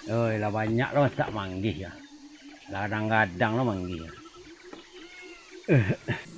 Oi, lah banyak lo masak manggih ya. Kadang-kadang lo manggih.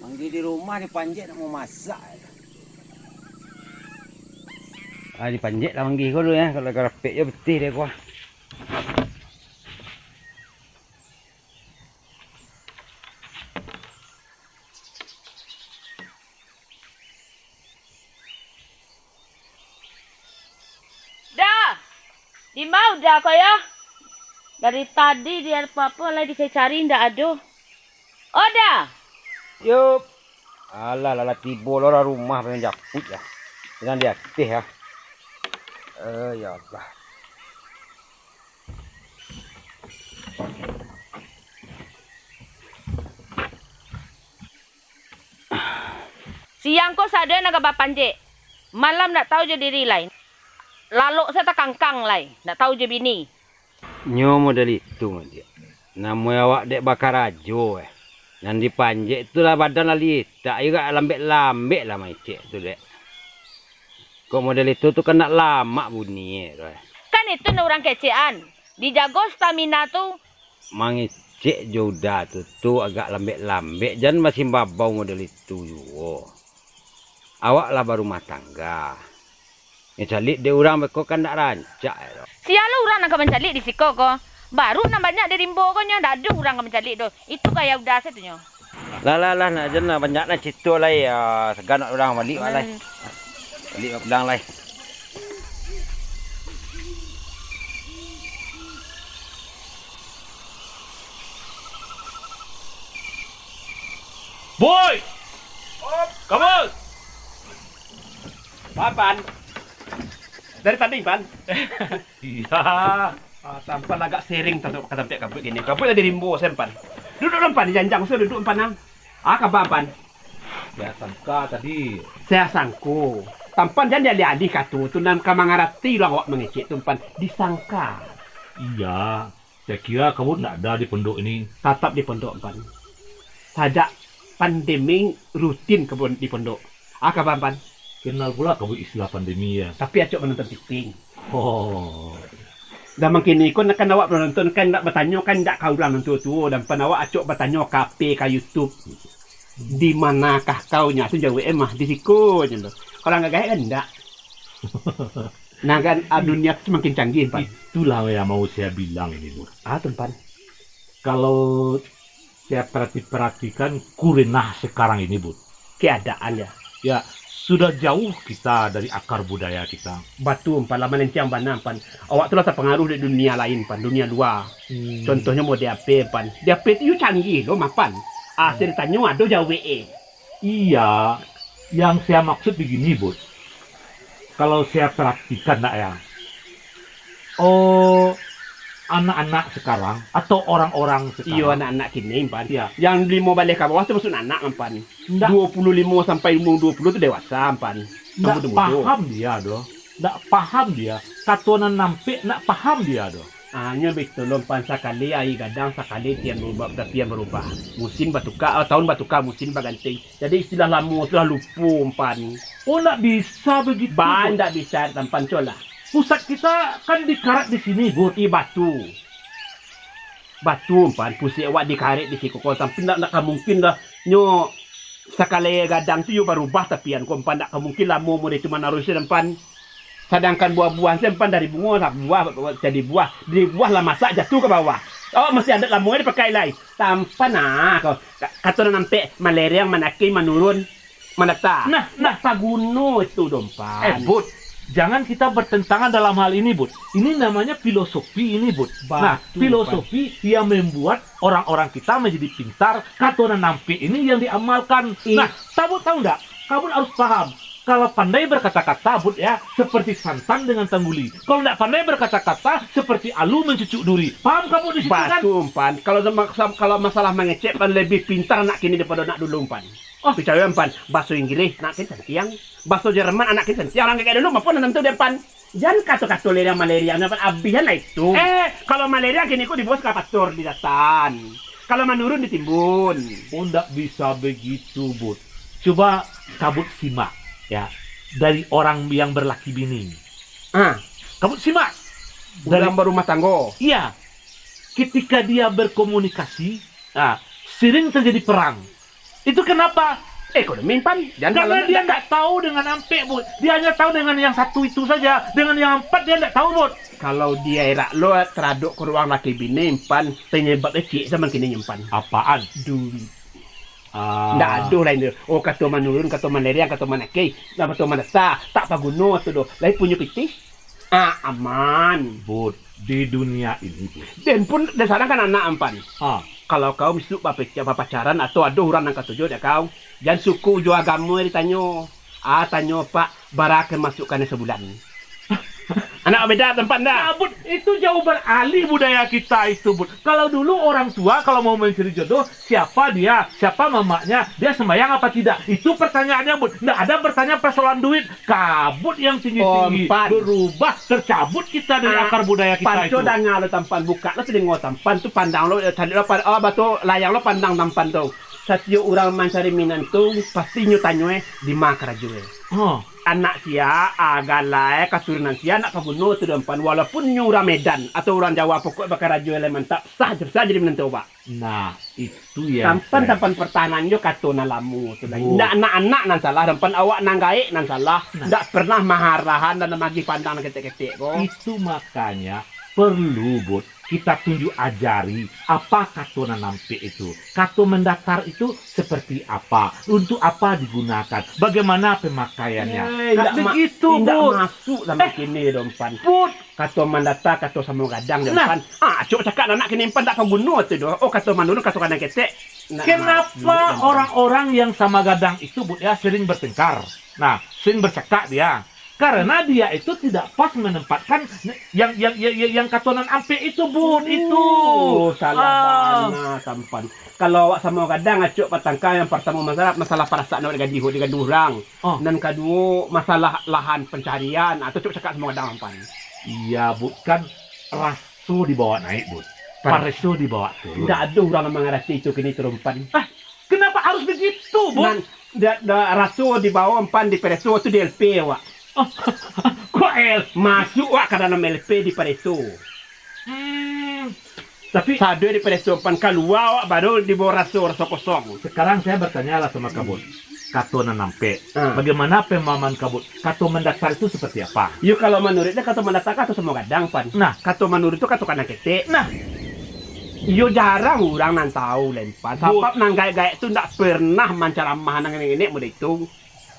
Manggih di rumah dipanjek nak mau masak. Dipanjek lah manggih ko dulu ya. Kalau kerapik je betih dia kuah. Dah, di mau dah kau ya? Dari tadi dia apa-apa lagi saya cari ndak ada. Oh dah. Yup. Alah, lala tibo lo rumah pengen japut ya. Jangan diaktif ya. Ya Allah. Siang kau sadar nak bapan je. Malam nak tahu je diri lain. Lalu saya tak kangkang lain. Nak tahu je bini. Nyo model itu dia. Namanya awak dek bakar ajo eh. Yang dipanjek itulah badan lali. Tak juga lambek-lambek lah macet tu dek. Kok model itu tuh kena lama bunyi eh. Kan itu orang kecean. Dijago stamina tu. Mangicek joda tu agak lambek-lambek. Jangan masih babau model itu juga. Awak lah baru rumah tangga. Ya calik dia orang bekok kan tak rancak. Siapa orang nak mencalik di siko ko? Baru nak banyak dari rimbo ko nya, dak ada orang nak mencalik tu. Itu kaya udah saya tu nya. Lah nak jen lah banyak nak cerita lah ya. Segan nak orang balik lah. Balik pedang lah. Boy! Kamu! Pan? Dari tadi, Pan? Iya. Tampan agak sering tentu kata pek kabut gini. Kabut ada rimbo sempan. Duduk lempan di janjang saya duduk empan. Kabar Pan? Ya sangka tadi. Saya sangku. Tampan jangan dia adik katu tu nan kamangarati lah awak mengecek tumpan disangka. Iya. Saya kira kamu tidak ada di pondok ini. Tetap di pondok Pan. Sajak pandemi rutin kebun di pondok. Kabar Pan? Kenal pula kamu istilah pandemi ya. Tapi acok menonton TV. Oh. Dan makin ni kan awak menonton kan nak bertanya kan tak kau bilang nonton tu dan pan awak acok bertanya KP ka YouTube. Di manakah kaunya tu jawab emah di siku je lo. Kalau enggak gaya kan enggak. Nah kan dunia semakin canggih Pan. Itulah yang mau saya bilang ini, Bu. Tempan. Kalau saya perhatikan kurenah sekarang ini, Bu. Keadaan ya. Ya, sudah jauh kita dari akar budaya kita. Batu Pan lama lencang Pan. Awak tu lah terpengaruh di dunia lain Pan, dunia luar. Contohnya mau DAP Pan. DAP itu canggih loh mapan. Saya tanya ada jauh WE. Iya, yang saya maksud begini, Bu. Kalau saya perhatikan, nak ya. Oh, anak-anak sekarang atau orang-orang sekarang. Iya anak-anak kini Pan. Iya. Yang 5 balik ke bawah itu maksud anak Pan. 25 sampai 20 itu dewasa Pan. Nggak paham dia doh. Nggak paham dia. Katuanan nampik nggak paham dia doh. Hanya betul Pan sekali air gadang sekali tiang berubah. Musim batuka, tahun batuka musim berganti. Jadi istilah lama sudah lupa Pan. Oh nggak bisa begitu. Ban tak bisa Pan cola. Pusat kita kan dikarat di sini, Bu. Di batu. Batu Pan, pusat awak dikaret di siku kau tapi nak mungkin lah nyo sekali gadang tu you berubah tapi an kau Pan nak mungkin lama mau cuma narusin Pan. Sedangkan buah-buahan sempan dari bunga tak buah jadi buah. Dari buah lah masak jatuh ke bawah. Oh masih ada lamunya dipakai lagi. Tampan kau. Kata nampak malaria yang menaki menurun menata. Nah paguno itu dompan. Bud, jangan kita bertentangan dalam hal ini, Bud. Ini namanya filosofi ini, Bud. Nah, filosofi yang membuat orang-orang kita menjadi pintar. Katuan nampik ini yang diamalkan. Nah, tahu enggak? Kamu harus paham. Kalau pandai berkata-kata, Bud ya, seperti santan dengan tangguli. Kalau tidak pandai berkata-kata, seperti alu mencucuk duri. Paham kamu di situ kan? Pan. Kalau masalah mengecek Pan lebih pintar anak kini daripada anak dulu Pan. Oh, bicara Pan, bahasa Inggris anak kini sentiang, bahasa Jerman anak kini sentiang. Orang kayak dulu maupun tentu dia Pan. Jangan kata-kata malaria, Pan abihan lah itu. Kalau malaria kini kok dibawa ke pastor di datan. Kalau menurun ditimbun. Oh, tidak bisa begitu, Bud. Coba kabut simak. Ya, dari orang yang berlaki bini. kamu simak. Dari Dalam berumah tangga. iya, ketika dia berkomunikasi, sering terjadi perang. Itu kenapa? Ekonomi pan. Karena dia nggak tahu dengan ampe, Bud. Dia hanya tahu dengan yang satu itu saja. Dengan yang empat dia nggak tahu, Bud. Kalau dia erak lo teraduk ke ruang laki bini impan penyebab cik sama kini nyimpan. Apaan? Duit. Nggak ada lain dia. Oh kata manurun, kata maneriang, kata manakei, nama kata manasa, tak paguno tu do. Lain punya pitih. Aman. Bud, di dunia ini, Bud. Dan pun dasarnya kan anak ampan. Ah, Kalau kau mesti pacaran atau ada orang yang ketujuh dia kau, jangan suku jo agama ditanya. Tanya Pak, barakan masukkannya sebulan. Anak beda tempat dah. Bud, itu jauh beralih budaya kita itu, Bud. Kalau dulu orang tua kalau mau mencari jodoh, siapa dia, siapa mamanya, dia sembahyang apa tidak? Itu pertanyaannya, Bud. Nggak ada bertanya persoalan duit. Kabut yang tinggi-tinggi berubah, tercabut kita dari akar budaya kita itu. Panco dan ngalo tampan buka lo sedang tampan tu pandang lo tadi lo batu layang lo pandang tampan tu. Setiap orang mencari minat tu pasti nyutanya di makrajue. Anak sia agalai katurunan sia anak kabuno tu tampan walaupun nyura Medan atau orang Jawa pokok bakar rajue le mantap sah jadi menentu Pak. Nah, itu ya. Tampan pertahanan yo katona lamu tu lain. Ndak anak-anak nan salah tampan awak nang gaek nan salah. Ndak pernah maharahan dan magi pandang ketek-ketek kok. Itu makanya perlu, Bud, kita tunjuk ajari apa katona nampe itu. Kato mendatar itu seperti apa, untuk apa digunakan, bagaimana pemakaiannya. Nggak begitu, Bud. Masuk sama kini dompan. Bud, Kato mandata, kato sama gadang dompan. Cuk cakap anak kini empan tak penggunaan tu do. Oh kato manulu, kato kadang ketek. kenapa orang-orang yang sama gadang itu, Bud, ya sering bertengkar. Nah, sering bercakap dia. Karena dia itu tidak pas menempatkan yang katonan ampe itu, Bud, itu. Salah banget tampan. Kalau awak sama kadang acuk patangka yang pertama masalah perasaan dengan dengan durang. Dan kedua masalah lahan pencarian atau cuk cakap sama kadang tampan. Iya, Bud, kan rasu dibawa naik, Bud. Paresu dibawa turun. Tidak ada orang yang mengerti itu kini terumpan. Kenapa harus begitu, Bud? Rasu dibawa empan di pereso itu di LP, Wak. Kok masuk Wak ke dalam LP di pereso. Tapi sadu di pereso empan keluar Wak baru dibawa rasu kosong. Sekarang saya bertanya lah sama kabut. Kato nampe. Bagaimana pemahaman kabut? Kato mendasar itu seperti apa? Yuk kalau menurutnya kato mendasar kato semua gadang pan. Nah, kato menurut itu kato kanan ketek. Nah, yo jarang orang nan tahu lempan. Sebab nang gaya-gaya itu ndak pernah mancaramah nang ini mudah itu.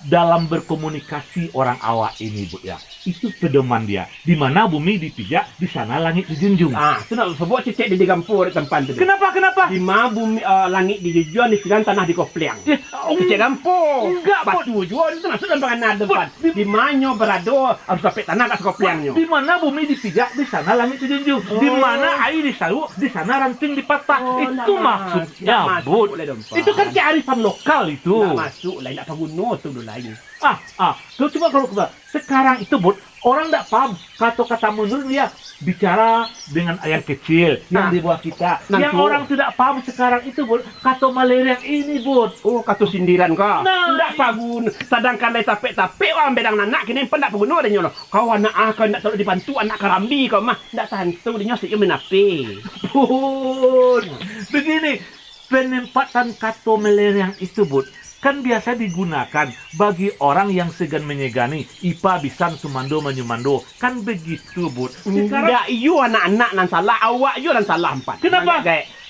Dalam berkomunikasi orang awak ini, Bu, ya, itu pedoman dia. Di mana bumi dipijak, di sana langit dijunjung. Itu nak sebut cicek di digampur tempat itu. Kenapa? Di mana bumi langit dijunjung, di sana tanah dikopleang. Cicek gampur. Enggak, batu jual itu masuk dalam penganan depan. Di mana berado harus sampai tanah kat sekopleangnya. Di mana bumi dipijak, di sana langit dijunjung. Di mana air disaru, di sana ranting dipatah. Itu maksudnya, Bu. Itu kan kearifan lokal itu. Nggak masuk lah, nggak paguno tuh dulu lain. Kau coba kalau sekarang itu, Bud, orang tidak paham kata-kata mundur dia bicara dengan ayam kecil yang di bawah kita. Yang orang tidak paham sekarang itu, Bud, kata malaria ini, Bud. Oh, kata sindiran kau. Tidak pagun. Sedangkan lain tapek-tapek orang bedang anak kini pun tidak pagun ada nyolo. Kau anak kau tidak selalu dibantu anak karambi kau mah tidak tantu dia nyosik menape. Bud, begini penempatan kata malaria itu, Bud, kan biasa digunakan bagi orang yang segan menyegani. Ipa bisan sumando menyumando. Kan begitu, Bud. Sekarang iyo anak-anak nan salah, awak iyo nan salah empat. Kenapa?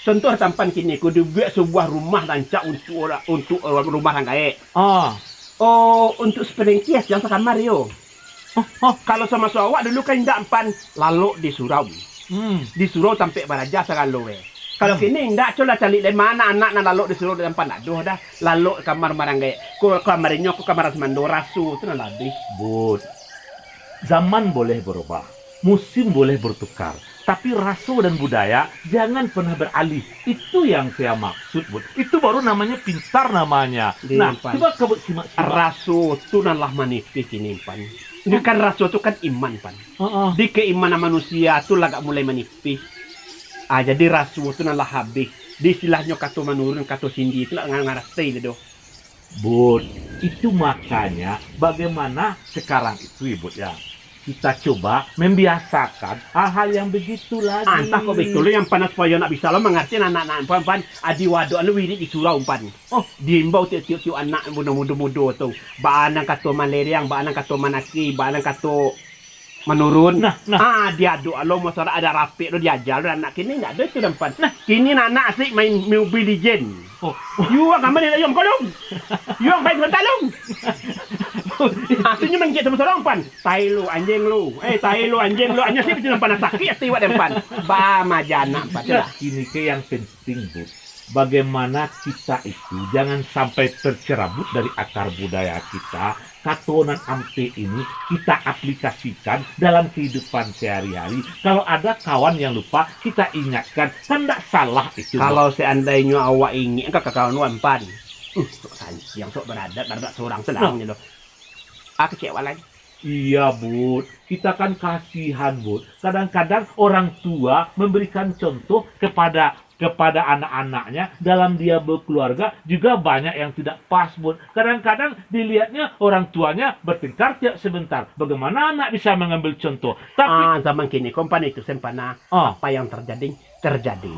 Contoh tampan kini, kudu buat sebuah rumah rancak untuk rumah rangkai. Untuk sepelengkias yang sekamar yo. Kalau sama awak dulu kan tidak empan lalu di surau. Di surau sampai baraja segalo. Kalau kini ndak coba cari di mana anak nak lalu disuruh dalam pandak doh dah lalu kamar maranggai kamarnya ku kamar semando rasu itu nak lebih. Bud, zaman boleh berubah, musim boleh bertukar, tapi rasu dan budaya jangan pernah beralih. Itu yang saya maksud, Bud. Itu baru namanya pintar namanya. Nah, coba kabut simak. Rasu itu nalah manipis ini pan. Ini kan rasu itu kan iman pan. Di keimanan manusia itu agak mulai manipis. Jadi rasu itu nalah habis. Di istilahnya kata menurun, kata sindi itu lah ngarasai itu. Bud, itu makanya bagaimana sekarang itu, Ibu, ya. kita coba membiasakan hal-hal yang begitu lagi. Entah kok betul yang panas supaya nak bisa lo mengerti anak-anak pan adi wado anu wirid di surau pan. Oh, diimbau tiap-tiap anak muda-muda tu. Baanang kato maleriang, baanang kato manaki, baanang kato menurun. Dia doa lo masalah ada rapi lo diajar anak kini enggak ada itu pan. Nah, kini anak asik main Mobile Legend. Oh, you ang kamera yung kolong. You ang main talong. Artinya main sama seorang pan. Tai lu anjing lu. Tai lu anjing lu. Hanya sih itu panas sakit tiwat pan. Ba majana pan. Ini ke yang penting, Bu. Bagaimana kita itu jangan sampai tercerabut dari akar budaya kita. Katonan ampe ini kita aplikasikan dalam kehidupan sehari-hari. Kalau ada kawan yang lupa, kita ingatkan. Kan tidak salah itu. Kalau seandainya awak ingin ke kawan pan. Sok yang sok beradat seorang senang gitu. Aku kecewa lagi. Iya, Bud. Kita kan kasihan, Bud. Kadang-kadang orang tua memberikan contoh kepada anak-anaknya dalam dia berkeluarga juga banyak yang tidak pas, Bud. Kadang-kadang dilihatnya orang tuanya bertengkar tiap sebentar. Bagaimana anak bisa mengambil contoh? Tapi zaman kini kompan itu sempana apa yang terjadi.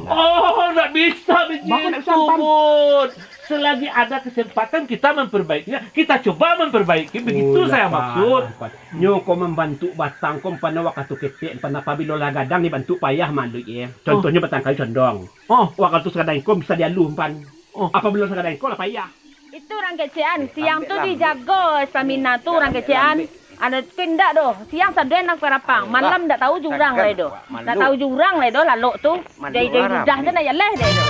Oh, nggak bisa begitu, Bud. Selagi ada kesempatan kita memperbaikinya, kita coba memperbaiki. Begitu saya maksud. Nyoko membantu batang kompan waktu ketik pana pabilo lagadang dibantu payah mandu ya. Contohnya batang kayu condong. Waktu sekadang kom bisa dialu umpan. Apabila sekadang kom lah payah. Itu orang kecean, siang tuh dijago stamina tuh orang kecean. Ada pindah doh, siang saden nak perapang, malam ndak tahu jurang lah itu. Ndak tahu jurang lah itu lalu tuh. Jadi udah na ya leh deh itu.